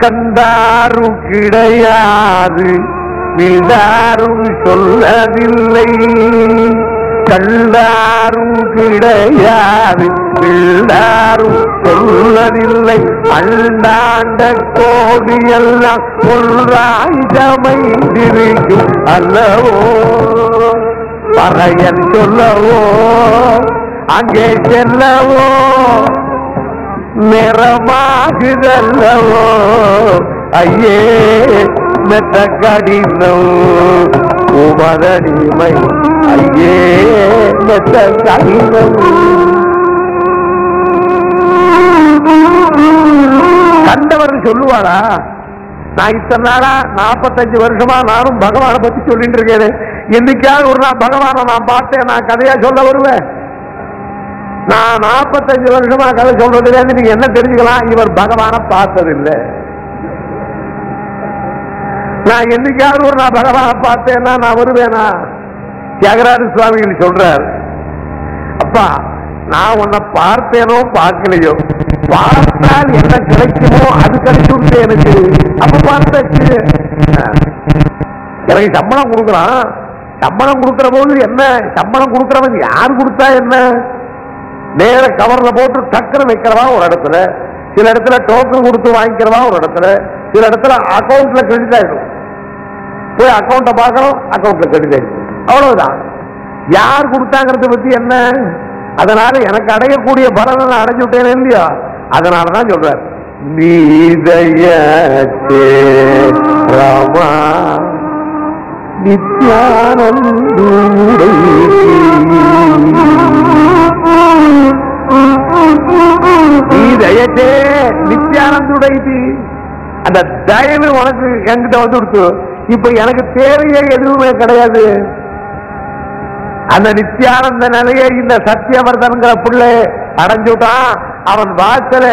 கண்டாரும் கிடையாது வீழ்ந்தாரும் சொல்லவில்லை, கண்டாரும் கிடையாது வீழ்ந்தாரும் சொல்லவில்லை, அண்டாண்ட கோடியெல்லாம் ஒன்றாய் சமைந்திருக்கும் அல்லவோ, பறையன் சொல்லவோ அங்கே செல்லவோ நிறமாகுதல்லவோ, ஐயே மெத்த கடினம் உமதடிமை, ஐயே மெத்த கடினம். கண்டவர் சொல்லுவாரா? நான் இத்தனை நாளா 45 வருஷமா நானும் பகவானை பத்தி சொல்லிட்டு இருக்கேன், என்னைக்காவது ஒரு நாள் பகவானை நான் பார்த்தேன், நான் கதையா சொல்ல வருவேன்? நான் 45 வருஷமா கதை சொல்றதுல இருந்து நீங்க என்ன தெரிஞ்சுக்கலாம்? இவர் பகவானை பார்த்ததில்லை. நான் என்னைக்காவது ஒரு நான் பகவானை பார்த்தேன்னா நான் வருவேனா? தியாகராஜ சுவாமிகள் சொல்றார், அப்பா நான் உன்னை பார்த்தேனோ பார்க்கலையோ, பார்த்தால் என்ன கிடைக்குமோ அது கிடைச்சு எனக்கு. அப்ப பார்த்தாச்சு, எனக்கு சம்பளம் கொடுக்குறான், சம்பளம் கொடுக்கிற போது என்ன, சம்பளம் கொடுக்கிறவன் யார் கொடுத்தா என்ன, நேர கவர்ல போட்டு டக்குன்னு வைக்கிறவா ஒரு இடத்துல, சில இடத்துல டோக்கன் கொடுத்து வாங்கிக்கிறவா ஒரு இடத்துல, சில இடத்துல அக்கௌண்ட்ல கிரெடிட் ஆயிடும், போய் அக்கௌண்ட்டை பார்க்கணும் அக்கௌண்ட்ல கிரெடிட் ஆயிடும், அவ்வளவுதான். யார் கொடுத்தாங்கிறத பத்தி என்ன? அதனால எனக்கு அடையக்கூடிய பலனை நான் அடைஞ்சு விட்டேன் இல்லையா? அதனாலதான் சொல்றார், நீதயத்தே ராமா நித்யானந்தூடை நீதயத்தே நித்யானந்துடை. அந்த தயவு உனக்கு என்கிட்ட வந்து கொடுத்து, இப்ப எனக்கு தேவையே எதுவுமே கிடையாது. அந்த நித்யானந்த நிலையை இந்த சத்தியவர்தன்கிற பிள்ளை அடைஞ்சுட்டான். அவன் வாசல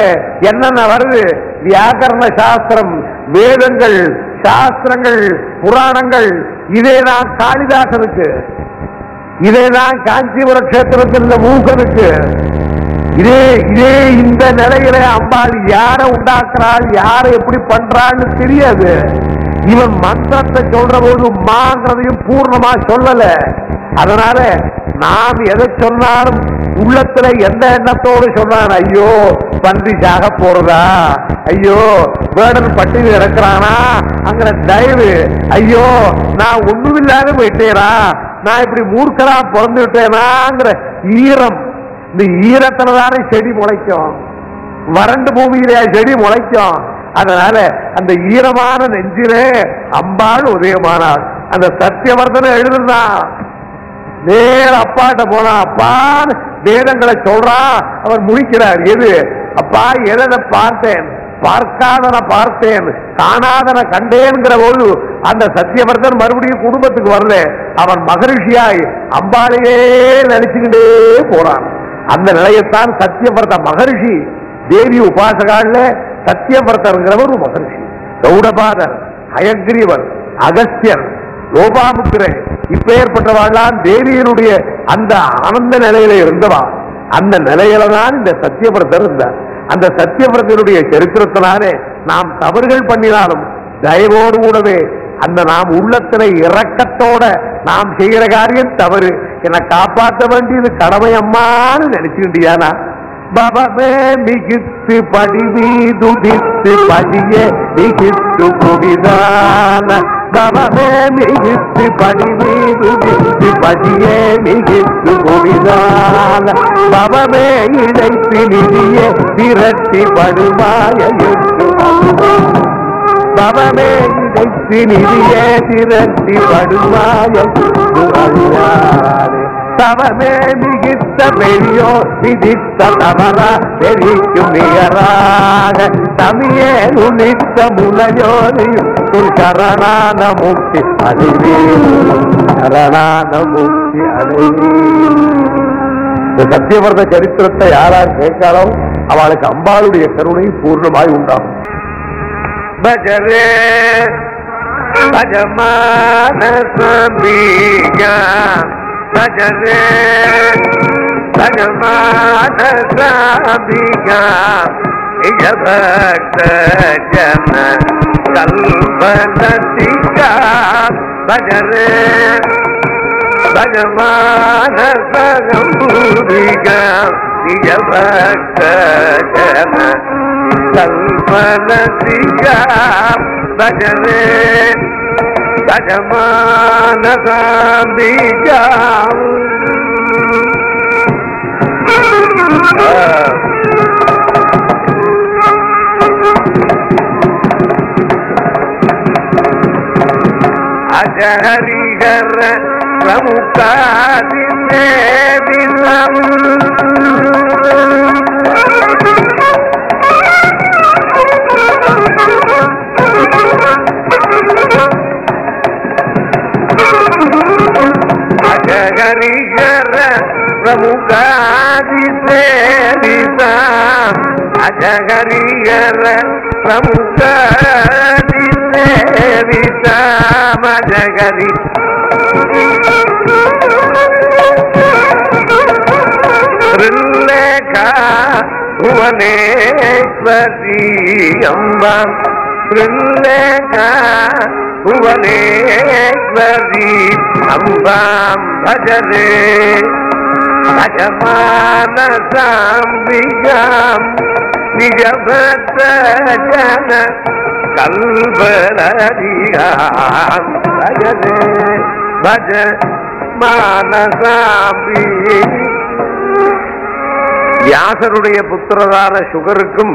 என்னென்ன வருது, வியாக்கரண சாஸ்திரம், வேதங்கள், சாஸ்திரங்கள், புராணங்கள், இதேதான் காளிதாசனுக்கு, இதேதான் காஞ்சிபுர கஷேத்திரத்தில் இந்த மூகனுக்கு. இதே இந்த நிலையில அம்பாள் யாரை உண்டாக்குறாள், யாரை எப்படி பண்றான்னு தெரியாது. இவன் மந்திரத்தை சொல்ற போது மாங்கிறதையும் பூர்ணமா சொல்லல. அதனால நாம் எதை சொன்னாலும் உள்ளத்துல எந்த எண்ணத்தோடு சொன்னான், ஐயோ பன்றி சாக போறதா, ஐயோ வேடன் பட்டினி இறக்குறானா அங்கிற தயவு, ஐயோ நான் ஒண்ணுமில்லாத போயிட்டேனா, நான் இப்படி மூர்க்கரா பிறந்து விட்டேனாங்கிற ஈரம். இந்த ஈரத்துலதானே செடி முளைக்கும், வறண்டு பூமியிலே செடி முளைக்கும். அதனால அந்த ஈரமான நெஞ்சிலே அம்பாள் உதயமானாள். அந்த சத்தியவர்தனை எழுதுனான், நேர அப்பாட்ட போனா, அப்பா வேதங்களை சொல்றான். அவர் முடிக்கிறார், எது அப்பா எதை பார்த்தேன், பார்க்காதன பார்த்தேன், காணாதன கண்டேன்கிற போது அந்த சத்தியவர்தன் மறுபடியும் குடும்பத்துக்கு வரல. அவன் மகரிஷியாய் அம்பாளையே நினைச்சுக்கிட்டே போறான். அந்த நிலையத்தான் சத்தியவர்த மகரிஷி. தேவி உபாசகால சத்தியவர்தங்கிறவர் மகரிஷி. கௌடபாதர், ஹயக்ரீவர், அகஸ்தியர், லோபாமுத்திரன், இப்பேற்பட்டவாழ்லாம் தேவியனுடைய அந்த ஆனந்த நிலையில இருந்தவா. அந்த நிலையில தான் இந்த சத்தியவர்தர் இருந்தார். அந்த சத்தியவர்தனுடைய சரித்திரத்தினாலே நாம் தவறுகள் பண்ணினாலும் தயவோடு கூடவே அந்த நாம் உள்ளத்திலே இரக்கத்தோட நாம் செய்கிற காரியம் தவறு, என்னை காப்பாற்ற வேண்டியது கடமை அம்மான்னு நினைச்சுக்கிட்டியானா, பவமே மிகித்து படி மீதுதித்து படியே மிகித்து குடிதான, பவமே மிகித்து படி மீதுதித்து படியே மிகித்து குடிதான, பவமே இழைத்து நிதியே திரட்டி படுமாய, பவமே இழைத்து நிதியே திரட்டி படுமாய, தவமே மிகித்த பெரியோ விதித்த தவறா பெரிக்கும் நிகராக, தமியே நுனித்த முனையோனியும் சரணான முக்தி அடைவே, சரணான முக்தி அடைவே. இந்த சத்தியவர்த சரித்திரத்தை யாரார் கேட்காரோ அவளுக்கு அம்பாளுடைய கருணை பூர்ணமாய் உண்டாகும். பஜரே பஜமான சம்பிகா, பஜரே பஜமான சம்பிகா, நிஜ பக்த ஜன கல்பனதிகா பஜரே பஜமான சகம்பூரிகா நிஜ பக்த ஜன கல்பனதிகா பஜரே பஜமான சாம்பிகா. அஜஹரிகர பிரமுகாதி தேவிதம் அஜஹரிகர பிரமுகாதி தேவிதம் அஜஹரிகர பிரமுகாதி தேவிதம் அஜஹரி ரில்லேகா புவனேஸ்வரி அம்பாம் ரில்லேகா புவனேஸ்வரி அம்பாம் பஜரே பஜமான சாம்பிகாம் நிஜ பக்த ஜன கல்பனதிகாம் பஜரே பஜ மானசாம்பி. வியாசருடைய புத்திரரான சுகருக்கும்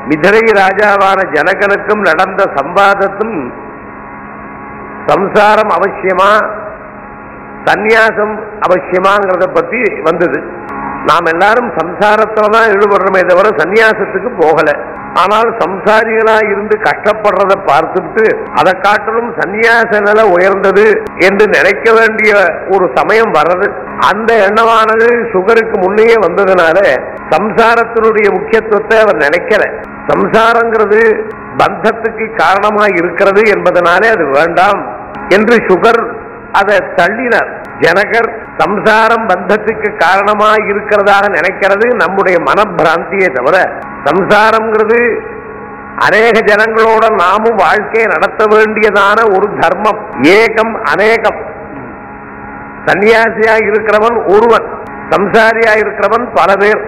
மிதிரை ராஜாவான ஜனகனுக்கும் நடந்த சம்பாதத்தும் சம்சாரம் அவசியமா சந்நியாசம் அவசியமாங்கிறத பத்தி வந்தது. நாம் எல்லாரும் சம்சாரத்துலதான் ஈடுபடுறோமே தவிர சந்நியாசத்துக்கு போகல. ஆனால் சம்சாரிகளா இருந்து கஷ்டப்படுறத பார்த்துட்டு அதை காட்டிலும் சந்நியாச நிலை உயர்ந்தது என்று நினைக்க வேண்டிய ஒரு சமயம் வர்றது. அந்த எண்ணமானது சுகருக்கு முன்னையே வந்ததுனால சம்சாரத்தினுடைய முக்கியத்துவத்தை அவர் நினைக்கல. சம்சாரங்கிறது பந்தத்துக்கு காரணமா இருக்கிறது என்பதனாலே அது வேண்டாம் என்று சுகர் அதை தள்ளினார். ஜனகர் சம்சாரம் பந்தத்துக்கு காரணமா இருக்கிறதாக நினைக்கிறது நம்முடைய மனப்பிராந்தியை தவிர சம்சாரம்ங்கிறது அநேக ஜனங்களோட நாமும் வாழ்க்கையை நடத்த வேண்டியதான ஒரு தர்மம். ஏகம் அநேகம். சன்னியாசியா இருக்கிறவன் ஒருவன், சம்சாரியா இருக்கிறவன் பல பேர்.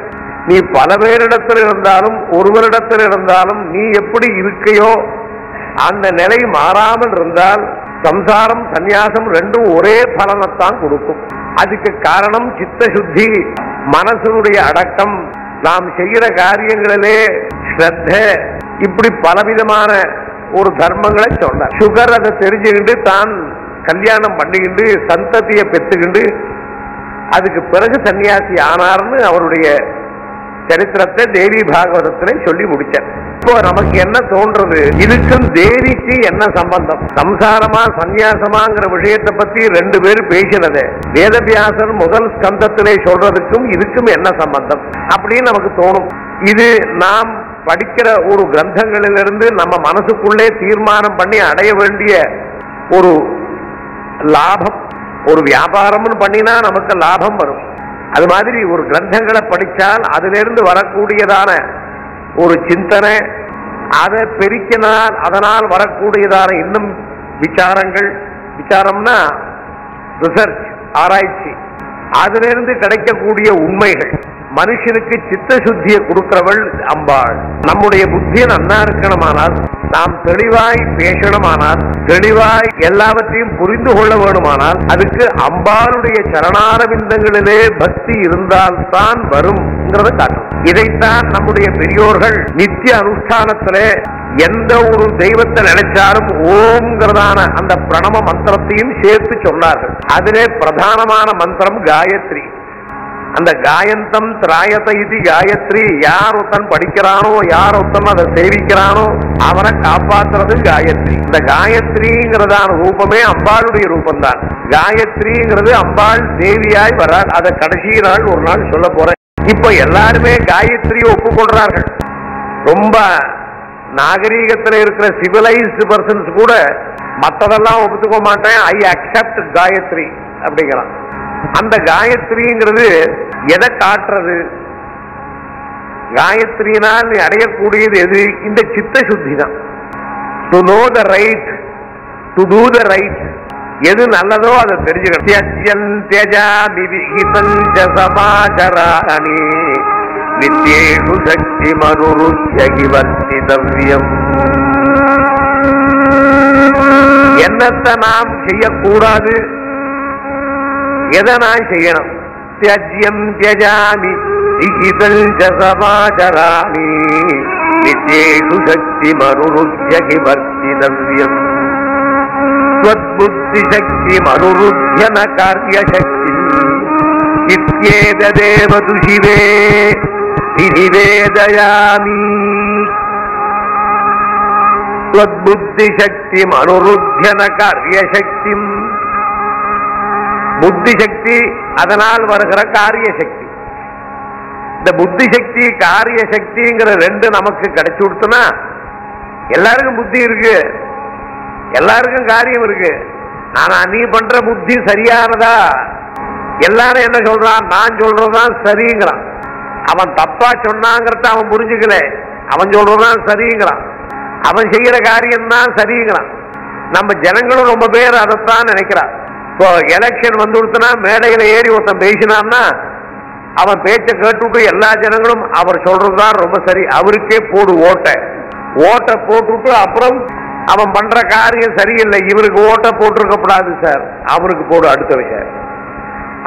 நீ பல பேரிடத்தில் இருந்தாலும் ஒருவரிடத்தில் இருந்தாலும் நீ எப்படி இருக்கையோ அந்த நிலை மாறாமல் இருந்தால் சம்சாரம் சந்நியாசம் ரெண்டும் ஒரே பலனைத்தான் கொடுக்கும். அதுக்கு காரணம் சித்த சுத்தி, மனசனுடைய அடக்கம், நாம் செய்கிற காரியங்களிலே ஸ்ரத்த, இப்படி பலவிதமான ஒரு தர்மங்களை சொன்னார். சுகர் அதை தெரிஞ்சுக்கிண்டு தான் கல்யாணம் பண்ணிக்கிண்டு சந்ததியை பெற்றுக்கிண்டு அதுக்கு பிறகு சன்னியாசி ஆனார்னு அவருடைய சரித்திரத்தை தேவி பாகவதத்திலே சொல்லி முடிச்சார். இப்போ நமக்கு என்ன தோன்றது, இதுக்கும் தேவிக்கு என்ன சம்பந்தம்? சம்சாரமா சந்நியாசமாங்கிற விஷயத்தை பத்தி ரெண்டு பேரும் பேசினது வேதவியாசர் முதல் ஸ்கந்தத்திலே சொல்றதுக்கும் இதுக்கும் என்ன சம்பந்தம் அப்படின்னு நமக்கு தோணும். இது நாம் படிக்கிற ஒரு கிரந்தங்களிலிருந்து நம்ம மனசுக்குள்ளே தீர்மானம் பண்ணி அடைய வேண்டிய ஒரு லாபம். ஒரு வியாபாரம்னு பண்ணினா நமக்கு லாபம் வரும். அது மாதிரி ஒரு கிரந்தங்களை படித்தால் அதிலிருந்து வரக்கூடியதான ஒரு சிந்தனை, அதை பெருக்கினால் அதனால் வரக்கூடியதான இன்னும் விசாரங்கள், விசாரம்னா ரிசர்ச், ஆராய்ச்சி, அதிலிருந்து கிடைக்கக்கூடிய உண்மைகள், மனுஷனுக்கு சித்த சுத்தியை கொடுக்கிறவள் அம்பாள். நம்முடைய புத்தியை நன்னா இருக்கணுமானால், நாம் தெளிவாய் பேசணுமானால், தெளிவாய் எல்லாவற்றையும் புரிந்து கொள்ள வேணுமானால் அதுக்கு அம்பாளுடைய சரணாரவிந்தங்களிலே பக்தி இருந்தால்தான் வரும்ங்கிறத காட்டும். இதைத்தான் நம்முடைய பெரியோர்கள் நித்திய அனுஷ்டானத்திலே எந்த ஒரு தெய்வத்தை நினைச்சாலும் ஓம்ங்கிறதான அந்த பிரணவ மந்திரத்தையும் சேர்த்து சொன்னார்கள். அதிலே பிரதானமான மந்திரம் காயத்ரி. அந்த காயந்தம் திராயத இது காயத்ரி. யார் ஒருத்தன் படிக்கிறானோ, யார் ஒருத்தன் அதை சேவிக்கிறானோ அவனை காப்பாற்றுறது காயத்ரி. இந்த காயத்ரிங்கிறதான ரூபமே அம்பாளுடைய ரூபம்தான். காயத்ரிங்கிறது அம்பாள் தேவியாய் வராள். அதை கடைசி நாள் ஒரு நாள் சொல்ல போறேன். இப்ப எல்லாருமே காயத்ரியை ஒப்புக்கொள்றார்கள். ரொம்ப நாகரீகத்தில் இருக்கிற சிவிலைஸ்டு பர்சன்ஸ் கூட மற்றதெல்லாம் ஒப்புத்துக்க மாட்டேன், ஐ அக்செப்ட் காயத்ரி அப்படிங்கிறான். அந்த காயத்ரிங்கிறது எதை காட்டுறது? காயத்ரியினால் அடையக்கூடியது எது? இந்த சித்த சுத்தி தான். To know the right, to do the right. எது நல்லதோ அதை தெரிஞ்சுக்கணும். சமாச்சராணி நித்யேஷு சக்தி மனுருத்யகி வர்த்திதவ்யம். என்னத்தை நாம் செய்யக்கூடாது, எதை நான் செய்யணும்? தியஜ்யம் தியஜாமி விஹிதல் சமாச்சராணி நித்யேஷு சக்தி மனுருத்யகி வர்த்திதவ்யம். ஸ்வத்புத்தி சக்தி மனுருத்யன காரிய சக்தி இத்யேததேவது சிவே நிவேதயாமி. ஸ்வத்புத்தி சக்தி மனுருத்யன காரிய சக்தி. புத்தி சக்தி அதனால் வருகிற காரிய சக்தி. இந்த புத்தி சக்தி காரிய சக்திங்கிற ரெண்டு நமக்கு கிடைச்சு கொடுத்தனா எல்லாருக்கும் புத்தி இருக்கு, எல்லாருக்கும் காரியம் இருக்கு. ஆனா நீ பண்ற புத்தி சரியானதா? எல்லாரும் என்ன சொல்றான்? நான் சொல்றதுதான் சரிங்கிறான். அவன் தப்பா சொன்னாங்கிறத அவன் புரிஞ்சுக்கல, அவன் சொல்றதுதான் சரிங்கிறான். அவன் செய்யற காரியம் தான் சரிங்கிறான். நம்ம ஜனங்களும் ரொம்ப பேர் அதைத்தான் நினைக்கிறான். இப்போ எலெக்ஷன் வந்து கொடுத்தனா மேடையில ஏறி ஒருத்தன் பேசினான்னா அவன் பேச்சை கேட்டுவிட்டு எல்லா ஜனங்களும் அவர் சொல்றதுதான் ரொம்ப சரி, அவருக்கே போடு ஓட்டை. ஓட்டை போட்டுவிட்டு அப்புறம் அவன் பண்ற காரியம் சரியில்லை, இவருக்கு ஓட்டை போட்டிருக்கப்படாது சார், அவருக்கு போடு அடுத்த விஷயம்.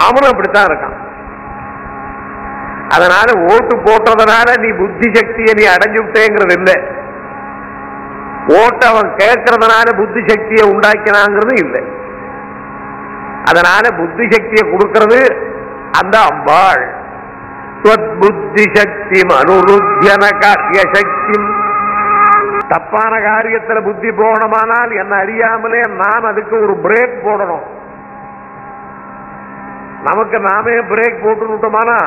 அவனும் அப்படித்தான் இருக்கான். அதனால ஓட்டு போட்டதுனால நீ புத்தி சக்தியை நீ அடைஞ்சு விட்டேங்கிறது இல்லை, ஓட்டு அவன் கேட்கறதுனால புத்தி சக்தியை உண்டாக்கினாங்கிறது இல்லை. அதனால புத்தி சக்தியை கொடுக்கிறது அந்த அம்பாள். புத்தி சக்தி அனுருத்யன காரிய சக்தி. தப்பான காரியத்தில் புத்தி போகணுமானால் என்ன அறியாமலே நான் அதுக்கு ஒரு பிரேக் போடணும். நமக்கு நாமே பிரேக் போட்டு விட்டோமானா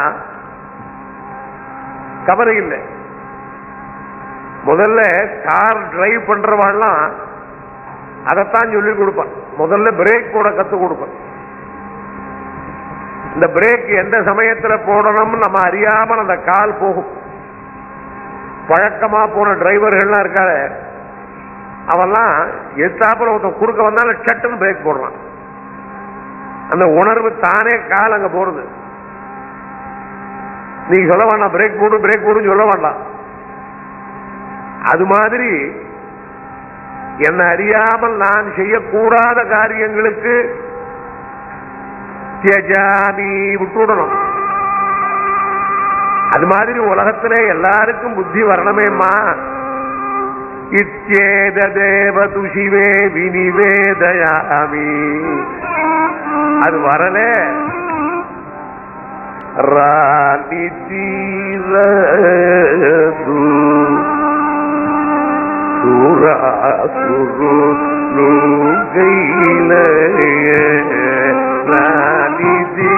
கவலை இல்லை. முதல்ல கார் டிரைவ் பண்றவாள்லாம் அதைத்தான் சொல்லி கொடுப்பான். முதல்ல பிரேக் போட கத்து கொடுப்பான். இந்த பிரேக் எந்த சமயத்துல போடணும் நம்ம அறியாம அந்த கால் போகும். பழக்கமா போன டிரைவர்கள்லாம் இருக்காரு, அவெல்லாம் எத்தாப்புல ஒருத்தன் குறுக்க வந்தாலும் சட்டுன்னு பிரேக் போடுறான். அந்த உணர்வு தானே கால் அங்க போறது. நீங்க சொல்ல வேண்டாம் பிரேக் போடு பிரேக் போடுன்னு சொல்ல வேண்டாம். அது மாதிரி என்ன அறியாமல் நான் செய்யக்கூடாத காரியங்களுக்கு விட்டுவிடணும். அது மாதிரி உலகத்திலே எல்லாருக்கும் புத்தி வரணுமேம்மா. இத்யேததேவது சிவே விநிவேதயாமி. அது வரல ராணி தீரது சுராசுரு கையில ராணிதி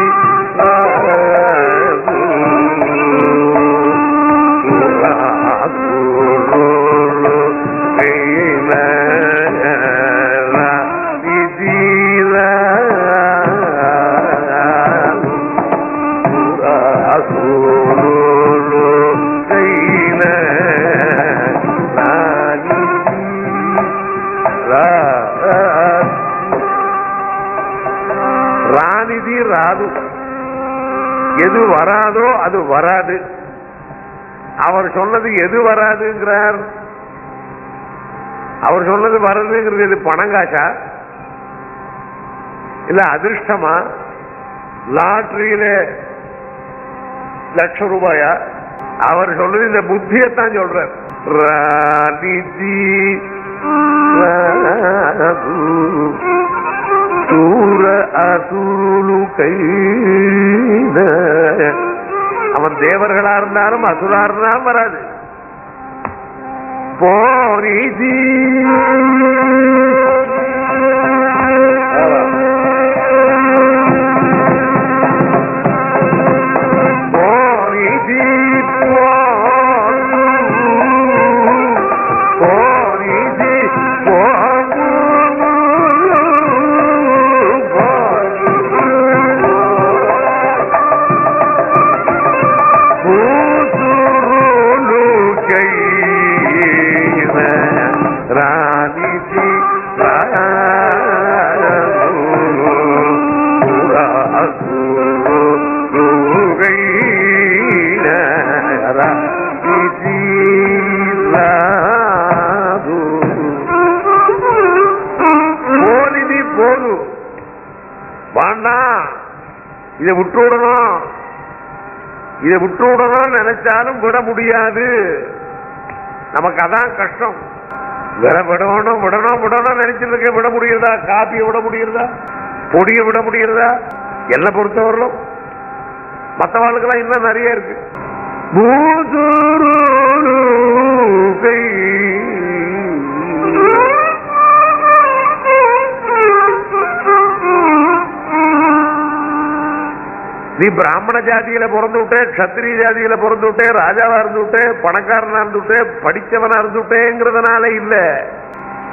ராணிதி ராது. எது வராதோ அது வராது. அவர் சொன்னது எது வராதுங்கிறார்? அவர் சொன்னது வராதுங்கிறது இது பணங்காசா இல்ல அதிர்ஷ்டமா? லாட்டரியில ₹1,00,000? அவர் சொன்னது இந்த புத்தியத்தான் சொல்றார். ராணிதி சூர அசுரு கைத. அவன் தேவர்களா இருந்தாலும் அசுரா இருந்தாலும் வராது. போரிதி ராணிதி போலிதி போது வாண்டா, இதை விட்டு விடணும், இதை விட்டு விடணும் நினைச்சாலும் விட முடியாது. நமக்கு அதான் கஷ்டம். விடணும் விடணும் விடணும் நினைச்சிருக்க விட முடியுறதா? காப்பியை விட முடியுறதா? பொடியை விட முடியுறதா? என்ன பொறுத்தவரையிலும் மற்றவாளுக்கெல்லாம் இன்னும் நிறைய இருக்கு. நீ பிராமண ஜாதியில பிறந்து விட்டே, கத்திரிய ஜாதியில பிறந்து விட்டே, ராஜாவா இருந்து விட்டே, பணக்காரனா இருந்து விட்டே, படிச்சவனா இருந்து விட்டேங்கிறதுனால இல்ல.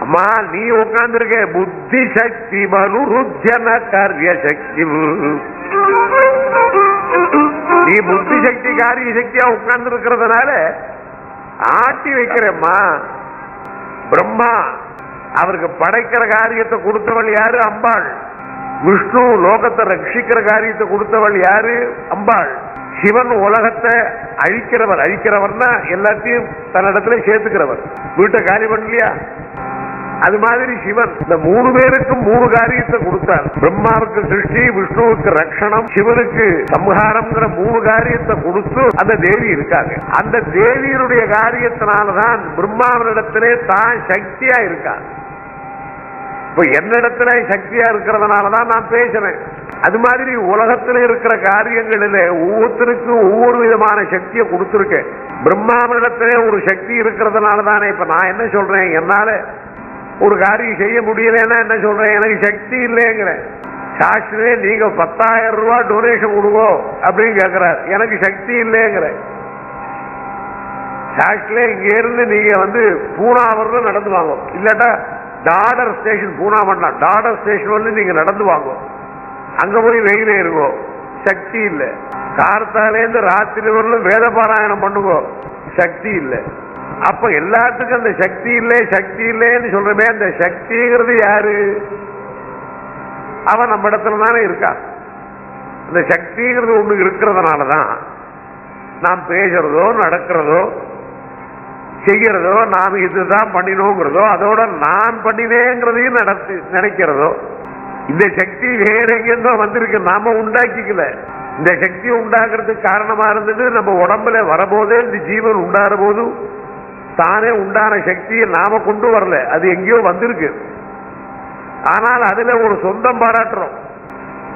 அம்மா நீ உட்கார்ந்து இருக்க புத்தி சக்தி மனுருஜன காரிய சக்தி. நீ புத்தி சக்தி காரிய சக்தியா உட்கார்ந்து இருக்கிறதுனால ஆட்டி வைக்கிறம்மா. பிரம்மா அவருக்கு படைக்கிற காரியத்தை கொடுத்தவள் யாரு? அம்பாள். விஷ்ணு லோகத்தை ரட்சிக்கிற காரியத்தை கொடுத்தவள் யாரு? அம்பாள். சிவன் உலகத்தை அழிக்கிறவர். அழிக்கிறவர்னா எல்லாத்தையும் தன்னிடத்துல சேர்த்துக்கிறவர். வீட்டை காலி பண்ணலையா? அது மாதிரி சிவன் இந்த 3 பேருக்கும் 3 காரியத்தை கொடுத்தார். பிரம்மாவுக்கு சிருஷ்டி, விஷ்ணுவுக்கு ரட்சணம், சிவனுக்கு சம்ஹாரம்ங்கிற 3 காரியத்தை கொடுத்து அந்த தேவி இருக்காங்க. அந்த தேவியினுடைய காரியத்தினாலதான் பிரம்மாவினிடத்திலே தான் சக்தியா இருக்கா. இப்ப என்னிடத்துல சக்தியா இருக்கிறதுனாலதான் நான் பேசுறேன். அது மாதிரி உலகத்துல இருக்கிற காரியங்களில ஒவ்வொருத்தருக்கும் ஒவ்வொரு விதமான சக்தியை கொடுத்திருக்கேன். பிரம்மாவினிடத்திலே ஒரு சக்தி இருக்கிறதுனாலதானே இப்ப நான் என்ன சொல்றேன், என்னால ஒரு காரியம் செய்ய முடியலன்னா என்ன சொல்றேன், எனக்கு சக்தி இல்லைங்கிறேன். சாஸ்திரே நீங்க 10,000 ரூபாய் டொனேஷன் கொடுங்க அப்படின்னு கேட்கிறார், எனக்கு சக்தி இல்லைங்கிறேன். சாஸ்திரே இங்க இருந்து நீங்க பூனா வரணும் நடந்து வாங்க, இல்லாட்டா டாடர் ஸ்டேஷன் பூனா பண்ணலாம், டாடர் ஸ்டேஷன் வந்து நீங்க நடந்து வாங்க, அங்க போய் வெயிலே இருக்கும், சக்தி இல்லை. கார்த்தாலேருந்து ராத்திரி வரலும் வேத பாராயணம் பண்ணுங்க, சக்தி இல்லை. அப்ப எல்லாத்துக்கும் அந்த சக்தி இல்லை சக்தி இல்லைன்னு சொல்றமே, அந்த சக்திங்கிறது யாரு? அவன் நம்ம இடத்துல தானே இருக்கா. அந்த சக்திங்கிறது ஒண்ணு இருக்கிறதுனாலதான் நாம் பேசுறதோ நடக்கிறதோ செய்யறதோ நாம் இதுதான் பண்ணினோங்கிறதோ அதோட நான் பண்ணினேங்கிறதையும் நினைக்கிறதோ, இந்த சக்தி வேற எங்கேருந்தோ வந்திருக்கு, நாம உண்டாக்கிக்கல. இந்த சக்தி உண்டாக்குறதுக்கு காரணமா இருந்தது நம்ம உடம்புல வரபோதே இந்த ஜீவன் உண்டாகிற போது தானே உண்டான சக்தியை நாம கொண்டு வரல, அது எங்கேயோ வந்திருக்கு. ஆனால் அதுல ஒரு சொந்தம் பாராட்டுறோம்.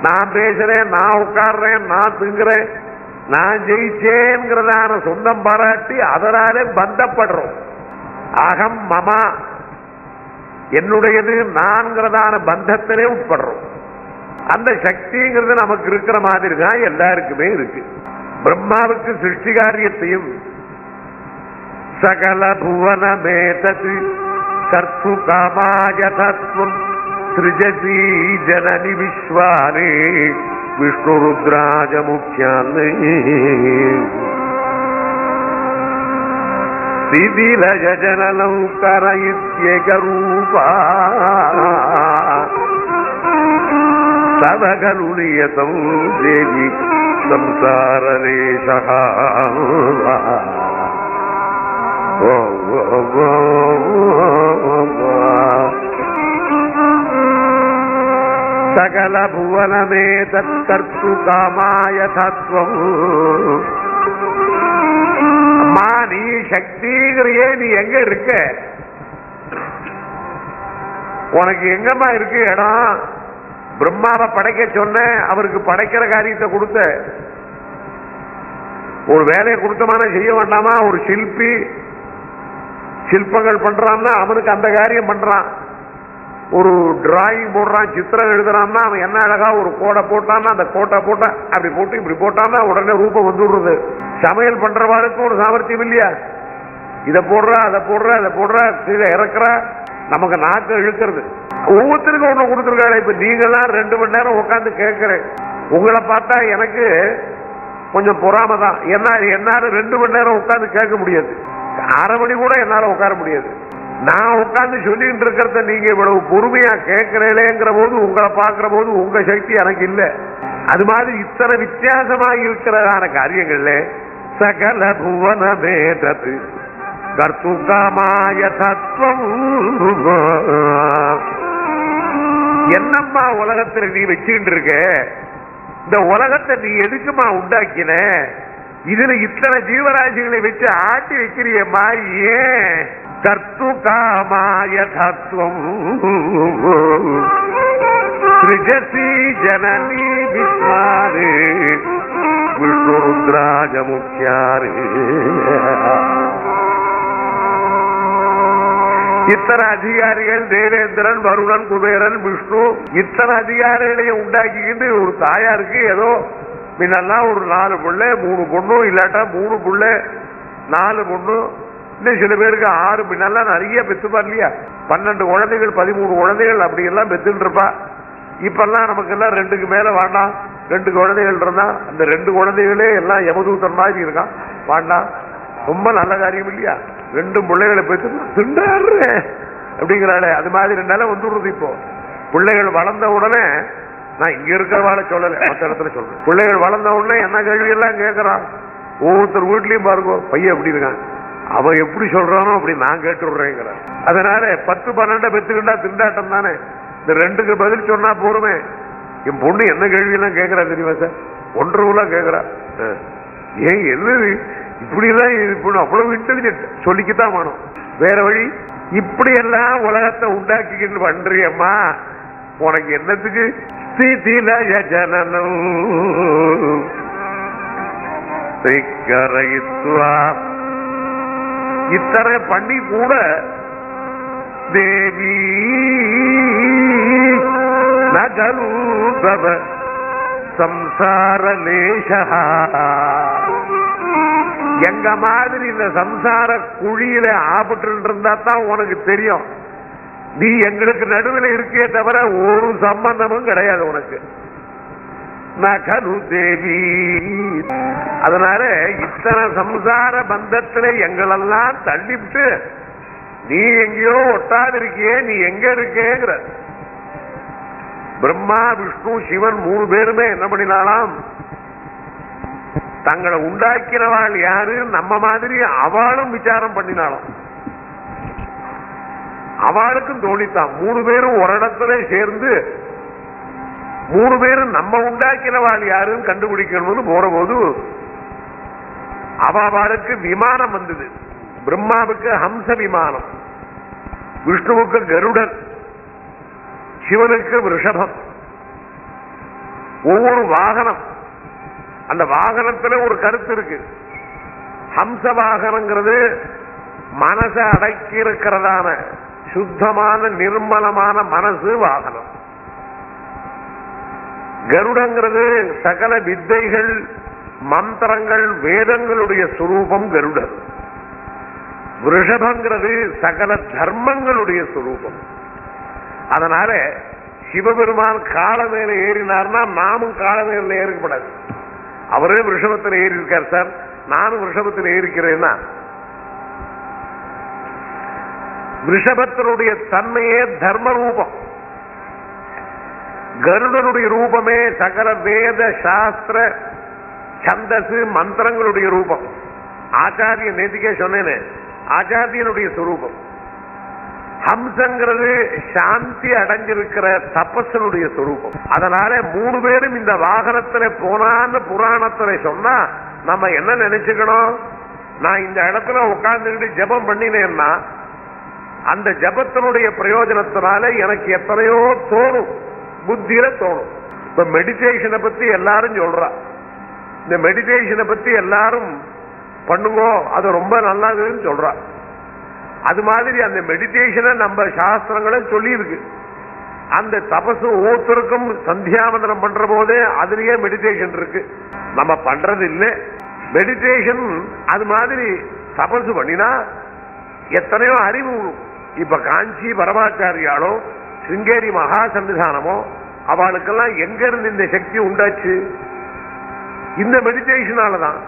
நான் பேசுறேன், நான் உட்கார்றேன், நான் திங்குறேன், நான் ஜெயிச்சேங்கிறதான சொந்தம் பாராட்டி அதனாலே பந்தப்படுறோம். அகம் மமா என்னுடையது நான்கிறதான பந்தத்திலே உட்படுறோம். அந்த சக்திங்கிறது நமக்கு இருக்கிற மாதிரி தான் எல்லாருக்குமே இருக்கு. பிரம்மாவுக்கு சிருஷ்டி காரியத்தையும் சகல புவனமேதத் கர்த்து காமாய தத்துவம் சிருஜதி ஜனனி விஸ்வானே விஷ்ணு ருத்ராஜ முக்கியானே திதிலஜ ஜனலௌகர இத்யேக ரூபா சதகலு நியதம் தேவி சம்சாரலேஷஹ. சகல புவனமே தற்கர்த்து காமாய தத்துவம். அம்மா நீ சக்திங்கிறியே, நீ எங்க இருக்க? உனக்கு எங்கம்மா இருக்கு இடம்? பிரம்மாவை படைக்க சொன்ன, அவருக்கு படைக்கிற காரியத்தை கொடுத்த, ஒரு வேலையை கொடுத்தமான செய்ய வேண்டாமா? ஒரு சிற்பி சிற்பங்கள் பண்றான்னா அவனுக்கு அந்த காரியம் பண்றான். ஒரு டிராயிங் போடுறான், சித்திரம் எழுதுறான்னா அவன் என்ன அழகா ஒரு கோடை போட்டான்னா அந்த கோட்டை போட்டா அப்படி போட்டு இப்படி போட்டான்னா உடனே ரூபம் வந்துடுறது. சமையல் பண்றவாளுக்கும் ஒரு சாமர்த்தியம் இல்லையா? இதை போடுறா அதை போடுறா அதை போடுறா கீழே இறக்குறா, நமக்கு நாக்கு இழுக்கிறது. ஒவ்வொருத்தருக்கும் ஒண்ணு கொடுத்துருக்காரு. இப்ப நீங்கெல்லாம் 2 மணி நேரம் உட்காந்து கேட்கிறேன், உங்களை பார்த்தா எனக்கு கொஞ்சம் பொறாம தான். என்னால 2 மணி நேரம் உட்காந்து கேட்க முடியாது, 1/2 மணி கூட என்னால உட்கார முடியாது. நான் உட்கார்ந்து சொல்லிட்டு இருக்கிறத நீங்க இவ்வளவு பொறுமையா கேட்கிறேங்கிற போது, உங்களை பார்க்கிற போது உங்க சக்தி எனக்கு இல்லை. அது மாதிரி இத்தனை வித்தியாசமாக இருக்கிறதான காரியங்கள்ல சகல புவன வேதத்து கர்த்துகாமாய தத்துவம். என்னம்மா உலகத்துல நீ வச்சுக்கிட்டு இருக்க? இந்த உலகத்தை நீ எதுக்குமா உண்டாக்கின? இதுல இத்தனை ஜீவராசிகளை வச்சு ஆட்டி வைக்கிறியம்மா, ஏன்? கர்த்துகாமாய தத்துவம் சிருஜசி ஜனனி விஸ்வாரு விஷ்ணுருத்ராஜ முக்கியாரு. இத்தனை அதிகாரிகள் தேவேந்திரன், வருணன், குபேரன், விஷ்ணு, இத்தனை அதிகாரிகளையும் உண்டாக்கிக்கிட்டு ஒரு தாயாருக்கு ஏதோ முன்னெல்லாம் ஒரு 4 பிள்ளை 3 பொண்ணு, இல்லாட்டா 3 பிள்ளை 4 பொண்ணு, இன்னும் சில பேருக்கு 6, முன்னெல்லாம் நிறைய பெத்துப்பா இல்லையா, 12 குழந்தைகள் 13 குழந்தைகள் அப்படி எல்லாம் பெத்துட்டு இருப்பா. இப்பெல்லாம் நமக்கு எல்லாம் 2க்கு மேல வேண்டாம், 2 குழந்தைகள் இருந்தா அந்த 2 குழந்தைகளே எல்லாம் யமதூதன் மாதிரி இருக்கான், வேண்டாம், ரொம்ப நல்ல காரியம் இல்லையா? 2 பிள்ளைகளை பெற்று திண்டாடுறேன் அப்படிங்கிறாளே, அது மாதிரி நிலை வந்துடுறது. இப்போ பிள்ளைகள் வளர்ந்த உடனே, நான் இங்க இருக்கிறவாள சொல்லல, மற்ற இடத்துல சொல்றேன், பிள்ளைகள் வளர்ந்த உடனே என்ன கேள்வி எல்லாம் கேட்கறான். ஒவ்வொருத்தர் வீட்லயும் பாருங்க, பையன் எப்படி இருக்கான், அவன் எப்படி சொல்றானோ அப்படி நான் கேட்டுடுறேங்கிற. அதனால 10, 12 பெற்றுக்கிட்டா திண்டாட்டம் தானே. இந்த 2க்கு பதில் சொன்னா போருமே. என் பொண்ணு என்ன கேள்வி எல்லாம் கேட்கறா தெரியுமா சார்? 1.5 ரூபா கேட்கறா. ஏன் என்னது இப்படி எல்லாம் அவ்வளவு இன்டெலிஜென்ட்? சொல்லிக்கத்தான் வேணும், வேற வழி. இப்படி எல்லாம் உலகத்தை உண்டாக்கிக்கிட்டு பண்றியம்மா, உனக்கு என்னத்துக்கு? ஸ்திதிலய ஜனனம் இத்தனை பண்ணி கூட தேவி நகரூபவ சம்சார லேஷா. எங்க மாதிரி இந்த சம்சார குழியில ஆபட்டு இருந்தா தான் உனக்கு தெரியும். நீ எங்களுக்கு நடுவில் இருக்கே தவிர ஒரு சம்பந்தமும் கிடையாது உனக்கு. நகரு தேவி. அதனால இத்தனை சம்சார பந்தத்துல எங்களெல்லாம் தள்ளிவிட்டு நீ எங்கேயோ ஒட்டாது இருக்கியே, நீ எங்க இருக்கேங்கிற. பிரம்மா, விஷ்ணு, சிவன் 3 பேருமே என்ன பண்ணினாலாம், தங்களை உண்டாக்கினவாள் யாரு, நம்ம மாதிரி அவளும் விசாரம் பண்ணினாலும் அவளுக்கும் தோழித்தான். 3 பேரும் ஒரு இடத்துல சேர்ந்து 3 பேரும் நம்ம உண்டாக்கினவாள் யாருன்னு கண்டுபிடிக்கணும்னு போற போது அவளுக்கு விமானம் வந்தது. பிரம்மாவுக்கு ஹம்ச விமானம், விஷ்ணுவுக்கு கருடன், சிவனுக்கு ரிஷபம். ஒவ்வொரு வாகனம், அந்த வாகனத்துல ஒரு கருத்து இருக்கு. ஹம்ச வாகனங்கிறது மனசை அடக்கி இருக்கிறதான சுத்தமான நிர்மலமான மனசு வாகனம். கருடங்கிறது சகல வித்தைகள், மந்திரங்கள், வேதங்களுடைய சுரூபம் கருடன். ரிஷபங்கிறது சகல தர்மங்களுடைய சுரூபம். அதனால சிவபெருமான் கால மேல ஏறினார்னா நாமும் கால மேல ஏறக்கூடாது. அவரே ரிஷபத்தில் ஏறி இருக்கார் சார், நானும் ரிஷபத்தில் ஏறிக்கிறேன்னா ரிஷபத்தினுடைய தன்மையே தர்ம ரூபம். கருடனுடைய ரூபமே சகல வேத சாஸ்திர சந்தசு மந்திரங்களுடைய ரூபம். ஆச்சாரிய நேத்திக்கே சொன்னேனே, ஆச்சாரியனுடைய சுரூபம். ஹம்சங்கிறது சாந்தி அடைஞ்சிருக்கிற தபசனுடைய சுரூபம். அதனால 3 பேரும் இந்த வாகனத்துல போனான்னு புராணத்துல சொன்னா நம்ம என்ன நினைச்சுக்கணும், நான் இந்த இடத்துல உட்கார்ந்துட்டு ஜபம் பண்ணினேன்னா அந்த ஜபத்தினுடைய பிரயோஜனத்தினால எனக்கு எத்தனையோ தோணும், புத்தியில தோணும். இப்ப மெடிடேஷனை பத்தி எல்லாரும் சொல்றா, இந்த மெடிடேஷனை பத்தி எல்லாரும் பண்ணுங்க, அது ரொம்ப நல்லதுன்னு சொல்றா. அது மாதிரி அந்த மெடிடேஷனை நம்ம சாஸ்திரங்களும் சொல்லி இருக்கு. அந்த தபசு ஒவ்வொருத்தருக்கும் சந்தியாவந்தனம் பண்ற போதே அதுலயே மெடிடேஷன் இருக்கு, நம்ம பண்றது இல்லை. மெடிடேஷன் அது மாதிரி தபசு பண்ணினா எத்தனையோ அறிவு. இப்ப காஞ்சி பரமாச்சாரியாலோ சிங்கேரி மகா சன்னிதானமோ அவளுக்கெல்லாம் எங்க இருந்து இந்த சக்தி உண்டாச்சு? இந்த மெடிடேஷனாலதான்.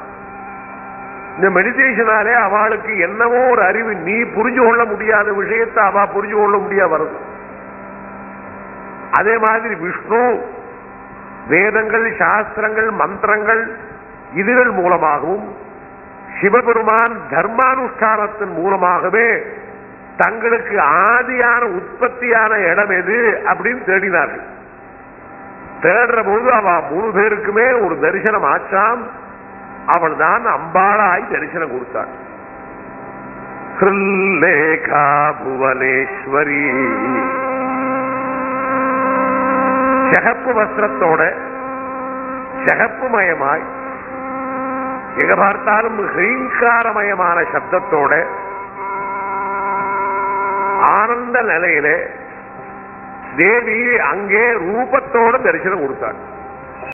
இந்த மெடிடேஷனாலே அவளுக்கு என்னவோ ஒரு அறிவு, நீ புரிஞ்சு கொள்ள முடியாத விஷயத்தை அவ புரிஞ்சு கொள்ள முடியாது வருது. அதே மாதிரி விஷ்ணு வேதங்கள், சாஸ்திரங்கள், மந்திரங்கள் இதுகள் மூலமாகவும் சிவபெருமான் தர்மானுஷ்டானத்தின் மூலமாகவே தங்களுக்கு ஆதியான உற்பத்தியான இடம் எது அப்படின்னு தேடினார்கள். தேடுற போது அவ 3 பேருக்குமே ஒரு தரிசனம் ஆச்சாம். அவள் தான் அம்பாளாய் தரிசனம் கொடுத்தாள். ஸ்ரீலேகா புவனேஸ்வரி, சிகப்பு வஸ்திரத்தோட சிகப்பு மயமாய் எங்க பார்த்தாலும் ஹீங்காரமயமான சப்தத்தோட ஆனந்த நிலையிலே தேவி அங்கே ரூபத்தோட தரிசனம் கொடுத்தாள்.